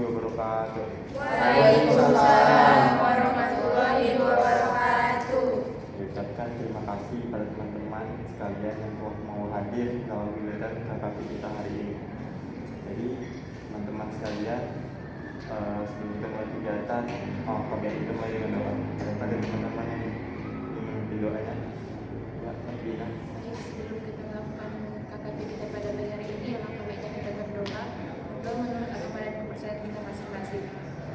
wabarakatuh. Waalaikumsalam warahmatullahi wabarakatuh. Ucapkan terima kasih pada teman-teman sekalian yang telah mau hadir dalam giliran KKP kita hari ini. Jadi teman-teman sekalian, sebelum kita mulai kegiatan, kita mulai dengan doa. Daripada teman-teman yang ingin doanya, ya, Bina. Sebelum kita melakukan KKP kita pada pagi hari ini, alangkah baiknya kita berdoa untuk menurut agama dan kepercayaan kita masing-masing.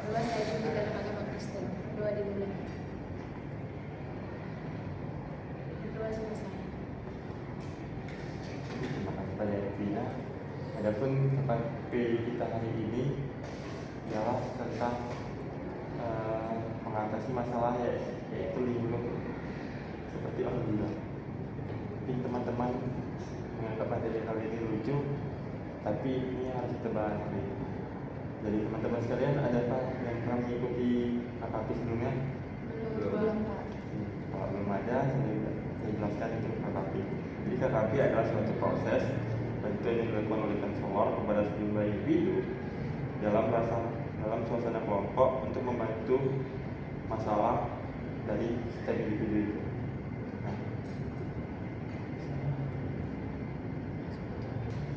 Doa saya juga dalam agama Kristen. Doa dimulai. Doa selesai. Terima kasih pada Bina. Adapun KKP kita hari ini ialah tentang mengatasi masalah yaitu lingkungan seperti alhamdulillah. Mungkin teman-teman menganggap materi kali ini lucu, tapi ini harus kita bahas. Jadi teman-teman sekalian, adakah yang pernah mengikuti KKP sebelumnya? Belum. Kalau belum ada, saya jelaskan untuk KKP. Jadi KKP adalah suatu proses bantuan yang dilakukan oleh konselor kepada sejumlah individu dalam suasana kelompok untuk membantu masalah dari setiap individu itu.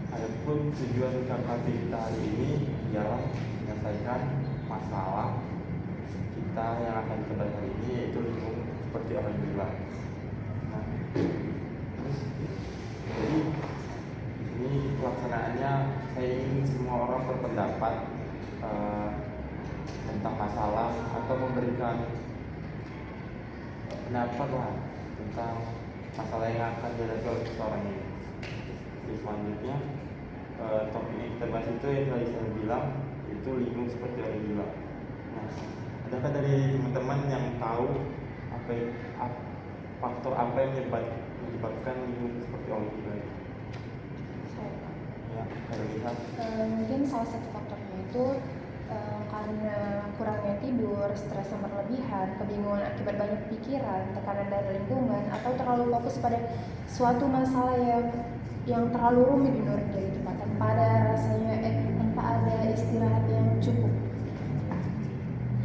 Adapun tujuan KKP kita hari ini ialah menyelesaikan masalah kita yang akan kita bahas hari ini, yaitu lingkungan seperti orang bilang. Jadi ini pelaksanaannya saya ingin semua orang berpendapat tentang masalah atau memberikan pendapat lah tentang masalah yang akan dihadapi oleh seseorang ini. Jadi selanjutnya topik yang kita bahas itu yang tadi saya bilang itu lingkungan seperti orang bilang. Nah, adakah dari teman-teman yang tahu faktor apa yang menyebabkan lingkungan seperti orang bilang? Ya, ada lihat. Mungkin salah satu faktornya itu karena kurangnya tidur, stres yang berlebihan, kebingungan akibat banyak pikiran, tekanan dari lingkungan, atau terlalu fokus pada suatu masalah yang terlalu rumit menurut dia gitu Pak, tanpa ada istirahat yang cukup.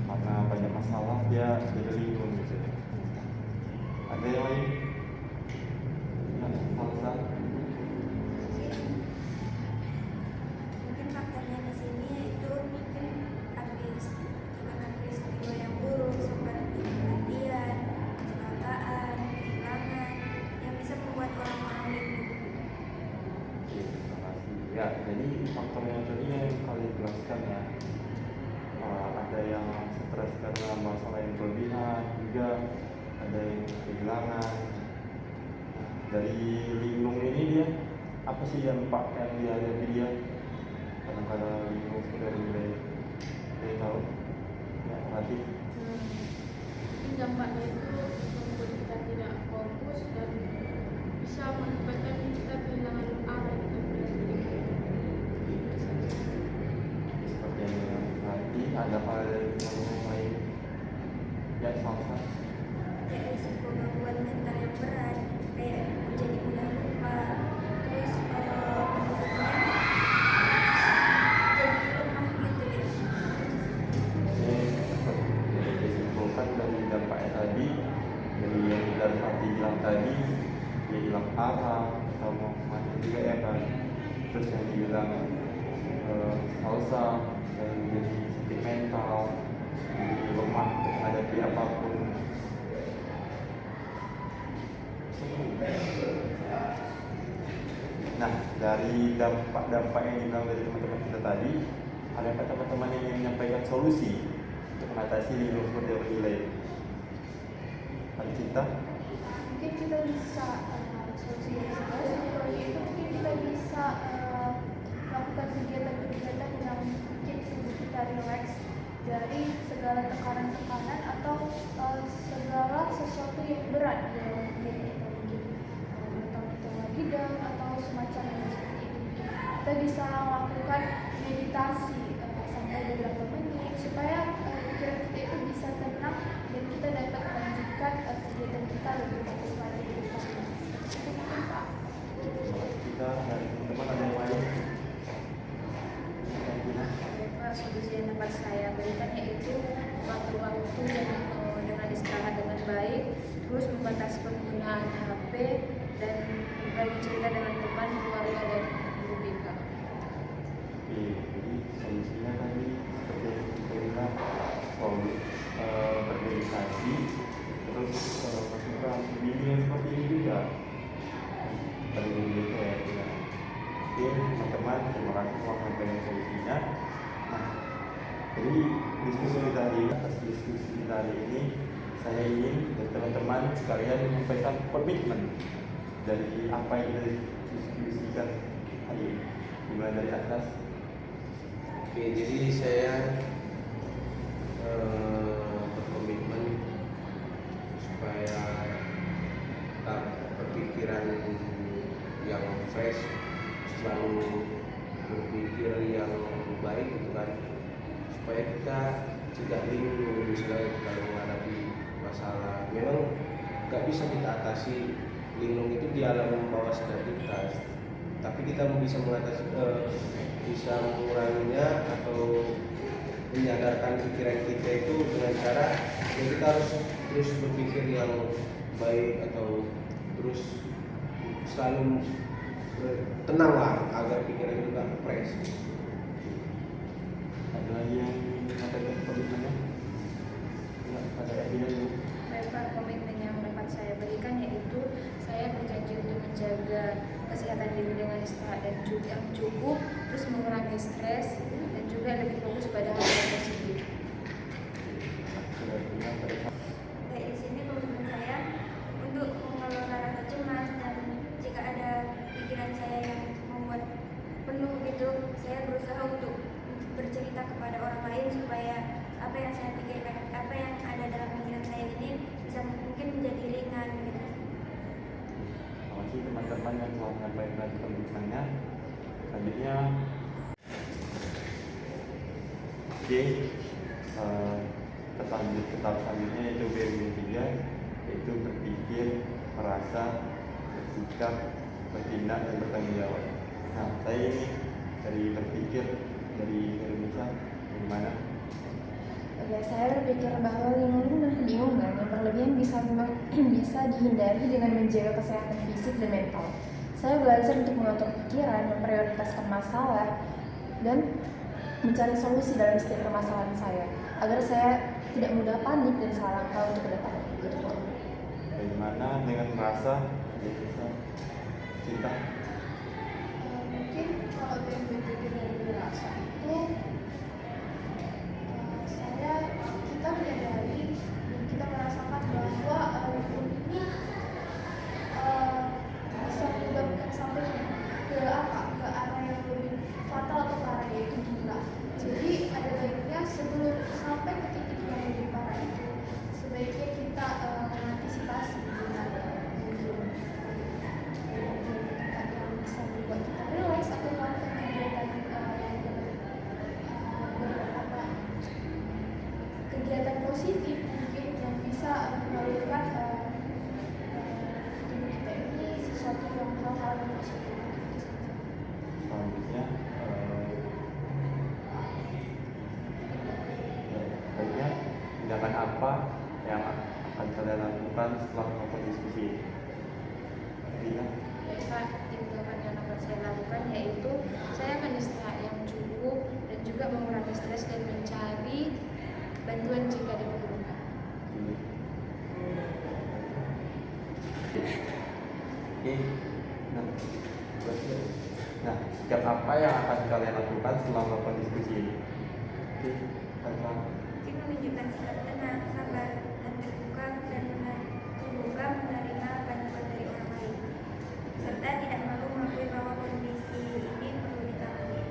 Karena banyak masalah dia jadi linglung gitu. Ada yang lain? Salsa? Mungkin faktornya di sini itu mungkin karena peristiwa yang buruk seperti kematian, kecelakaan, kehilangan yang bisa membuat orang-orang linglung. Oke, terima kasih. Ya, jadi faktor yang tadi yang kalian jelaskan ya, ada yang stres karena masalah yang berlebihan, juga ada yang kehilangan. Dari linglung ini dia apa sih dampak yang dihadapi dia? Kadang-kadang linglung sudah mulai tahu. Ya, nanti. Mungkin dampaknya itu membuat kita tidak fokus dan bisa mengakibatkan kita kehilangan arah kita Seperti yang nanti ada hal yang lain. Ya, salsa. Ada risiko gangguan mental yang berat kayak menjadi mudah lupa, terus menurutnya jadi lemah gitu ya. Jadi disimpulkan dari dampaknya tadi, dari yang dari Fatih bilang tadi, dia hilang arah atau mau kemana juga ya kan. Terus yang dibilang salsa dan jadi sakit mental, jadi lemah untuk menghadapi apapun. Nah, dari dampak-dampak yang dibilang dari teman-teman kita tadi, adakah teman-teman yang ingin menyampaikan solusi untuk mengatasi lingkungan seperti apa nilai? Ada cerita? Mungkin kita bisa solusi yang yaitu mungkin kita bisa melakukan kegiatan-kegiatan yang bikin tubuh kita rileks dari segala tekanan-tekanan atau segala sesuatu yang berat dalam diri kita, mungkin mental kita lagi down atau semacam yang seperti itu. Kita bisa melakukan meditasi sampai beberapa menit supaya pikiran kita itu bisa tenang dan kita dapat melanjutkan kegiatan kita lebih bagus pada ke depannya. Itu mungkin Pak. Kita dari teman-teman ada yang lain? Pak, solusi yang dapat dapat saya berikan yaitu mengatur waktu dengan istirahat dengan baik, terus membatasi penggunaan HP dan berbagi cerita dengan teman, keluarga dan guru BK. Oke, jadi solusinya tadi seperti yang kita bilang, berdedikasi, terus masukan bimbingan seperti ini juga dari guru BK ya. Oke teman-teman, terima kasih telah menyampaikan solusinya. Nah, jadi atas diskusi kita hari ini, saya ingin dan teman-teman sekalian menyampaikan komitmen dari apa yang kita diskusikan hari ini. Dimulai dari atas. Oke, jadi saya berkomitmen supaya tetap berpikiran yang fresh, selalu berpikir yang baik gitu kan, supaya kita tidak linglung misalnya kalau menghadapi masalah. Memang nggak bisa kita atasi linglung itu di alam bawah sadar kita, tapi kita bisa mengatasi, bisa menguranginya atau menyadarkan pikiran kita itu dengan cara ya kita harus terus berpikir yang baik atau terus selalu tenang lah agar pikiran kita fresh. Ada lagi yang menyampaikan komitmennya? Ya, ada yang dulu. Bapak, komitmen yang dapat saya berikan yaitu saya berjanji untuk menjaga kesehatan diri dengan istirahat dan yang cukup, terus mengurangi stres dan juga lebih fokus pada hal yang positif. Baik, di sini komitmen saya untuk mengelola rasa cemas, dan jika ada pikiran saya yang membuat penuh gitu, saya berusaha untuk bercerita kepada orang lain supaya apa yang saya pikirkan, apa yang ada dalam pikiran saya ini bisa mungkin menjadi ringan gitu. Terima kasih teman-teman yang telah menyampaikan komitmennya. Selanjutnya, tetap selanjutnya yaitu BMG 3, yaitu berpikir, merasa, bersikap, bertindak dan bertanggung jawab. Nah, saya ini dari berpikir dari Indonesia bagaimana? Ya, saya berpikir bahwa lingkungan yang berlebihan bisa dihindari dengan menjaga kesehatan fisik dan mental. Saya belajar untuk mengatur pikiran, memprioritaskan masalah, dan mencari solusi dalam setiap permasalahan saya, agar saya tidak mudah panik dan salah langkah untuk ke depan. Bagaimana dengan merasa, cinta? Mungkin kalau yang berbeda dari rasa itu kita menyadari dan kita merasakan bahwa ini bisa menyebabkan sampai ke arah yang lebih fatal atau parah, yaitu gila. Jadi ada baiknya sebelum sampai ke titik yang lebih parah itu, sebaiknya kita mengantisipasi dengan mungkin tempat yang bisa membuat kita relax atau melakukan kegiatan positif mungkin yang bisa mengalirkan tubuh kita ini sesuatu yang hal-hal yang positif. Selanjutnya, baiknya tindakan apa yang akan kalian lakukan setelah melakukan diskusi? Rina? Bapak, tindakan yang dapat saya lakukan yaitu saya akan istirahat yang cukup dan juga mengurangi stres dan mencari bantuan jika diperlukan. Oke, nah, sikap apa yang akan kalian lakukan setelah melakukan diskusi ini? Oke, Tanya. Mungkin menunjukkan sikap tenang, sabar, dan terbuka menerima bantuan dari orang lain, serta tidak malu mengakui bahwa kondisi ini perlu ditangani.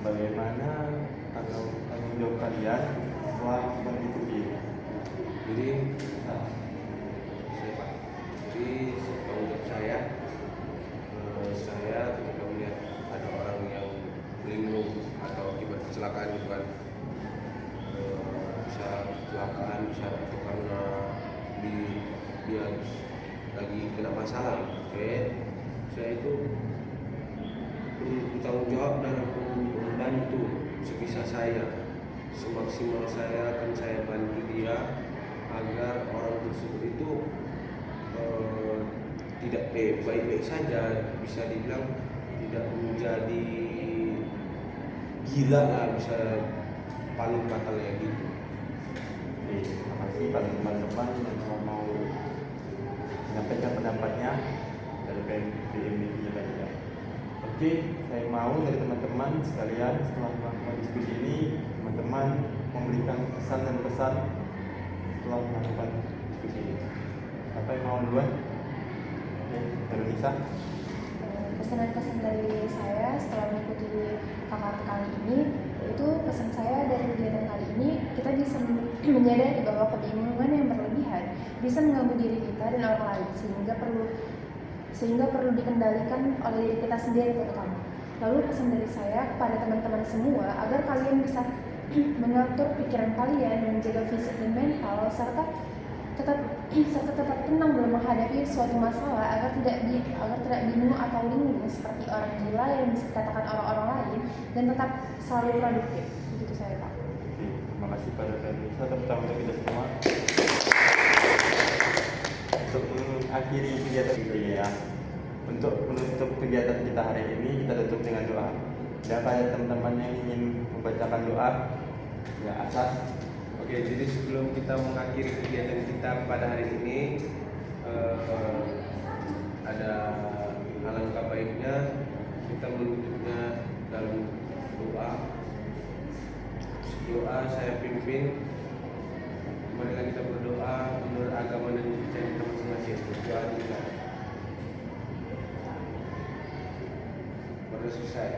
Bagaimana tanggung jawab kalian setelah melakukan diskusi ini? Jadi Nah, tanggung jawab saya ketika melihat ada orang yang linglung atau akibat kecelakaan gitu kan, bisa kecelakaan, bisa itu karena dia lagi kena masalah. Oke, saya itu bertanggung jawab dalam membantu sebisa bisa saya. Semaksimal saya akan saya bantu dia agar orang tersebut itu tidak baik-baik saja, bisa dibilang tidak menjadi gila lah, bisa paling fatalnya gitu. Oke, terima kasih pada teman-teman yang mau menyampaikan pendapatnya dari PMDQ tadi ya. Oke, saya mau dari teman-teman sekalian setelah melakukan diskusi ini, teman-teman memberikan pesan dan pesan setelah melakukan diskusi ini. Apa yang mau duluan? Oke, Veronica. Pesan-pesan dari saya setelah mengikuti KKN kali ini, yaitu pesan saya dari kegiatan kali ini, kita bisa menyadari bahwa kebingungan yang berlebihan bisa mengganggu diri kita dan orang lain, sehingga perlu dikendalikan oleh diri kita sendiri terutama. Lalu pesan dari saya kepada teman-teman semua agar kalian bisa mengatur pikiran kalian dan menjaga fisik dan mental serta tetap tenang dalam menghadapi suatu masalah agar tidak bingung atau linglung seperti orang gila yang bisa dikatakan orang-orang lain, dan tetap selalu produktif. Begitu saya, Pak. Oke, terima kasih pada Veronica, terutama untuk kita semua. Untuk mengakhiri kegiatan ini ya, untuk menutup kegiatan kita hari ini, kita tutup dengan doa. Dan pada teman-teman yang ingin membacakan doa, ya asas. Oke, jadi sebelum kita mengakhiri kegiatan kita pada hari ini, ada alangkah baiknya kita menutupnya dalam doa. Doa saya pimpin. Marilah kita berdoa menurut agama dan kepercayaan kita masing-masing. Doa kita. Baru selesai.